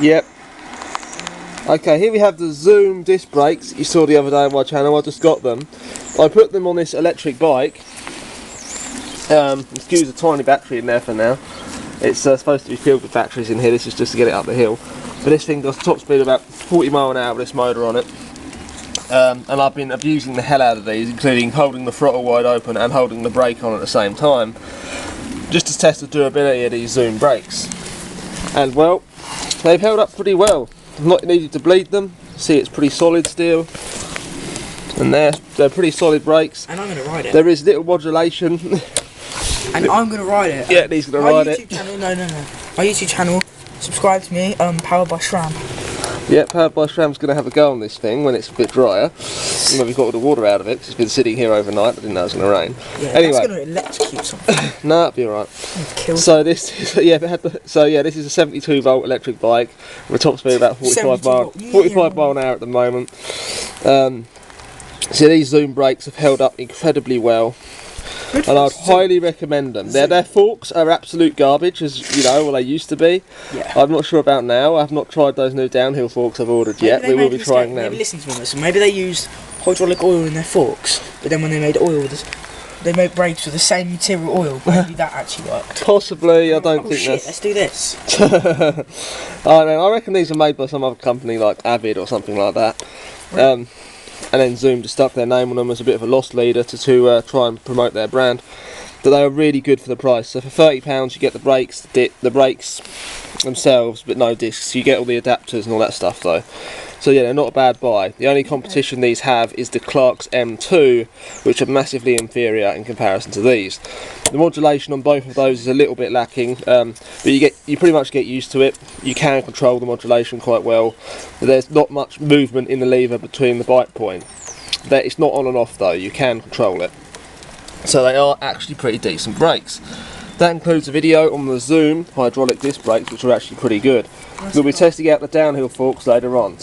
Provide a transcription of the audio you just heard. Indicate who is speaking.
Speaker 1: Yep. Okay, here we have the Zoom disc brakes that you saw the other day on my channel. I just got them. I put them on this electric bike. Excuse the tiny battery in there for now. It's supposed to be filled with batteries in here. This is just to get it up the hill. But this thing does top speed of about 40 miles an hour with this motor on it. And I've been abusing the hell out of these, including holding the throttle wide open and holding the brake on at the same time, just to test the durability of these Zoom brakes. And well, they've held up pretty well. I've not needed to bleed them. See, it's pretty solid still. And they're pretty solid brakes.
Speaker 2: And I'm going to ride it.
Speaker 1: There is little modulation.
Speaker 2: And I'm going to ride it.
Speaker 1: Yeah, he's going to ride it.
Speaker 2: Channel, no. My YouTube channel, subscribe to me, powered by SRAM.
Speaker 1: Yeah, Powered by SRAM's going to have a go on this thing when it's a bit drier. Well, we've got all the water out of it because it's been sitting here overnight. I didn't know it was going to rain.
Speaker 2: Yeah,
Speaker 1: anyway,
Speaker 2: that's going to electrocute something.
Speaker 1: No, it'll be alright. So this is this is a 72 volt electric bike with a top speed of about 45 mile an hour at the moment. So these Zoom brakes have held up incredibly well. And I'd highly recommend them. Their forks are absolute garbage, as you know, well they used to be. Yeah. I'm not sure about now. I've not tried those new downhill forks I've ordered yet. We will be trying them.
Speaker 2: Maybe listen to me. So maybe they used hydraulic oil in their forks, but then when they made oil, they made brakes with the same material oil. Maybe that actually worked.
Speaker 1: Possibly. I don't think
Speaker 2: shit, let's do this.
Speaker 1: I reckon these are made by some other company like Avid or something like that. Right. And then Zoom just stuck their name on them as a bit of a loss leader to try and promote their brand. But they are really good for the price. So for £30 you get the brakes, the brakes themselves, but no discs. You get all the adapters and all that stuff though. So yeah, they're not a bad buy. The only competition these have is the Clark's M2, which are massively inferior in comparison to these. The modulation on both of those is a little bit lacking, but you pretty much get used to it. You can control the modulation quite well. There's not much movement in the lever between the bite point. It's not on and off though, you can control it. So they are actually pretty decent brakes. That includes a video on the Zoom hydraulic disc brakes, which are actually pretty good. We'll be testing out the downhill forks later on.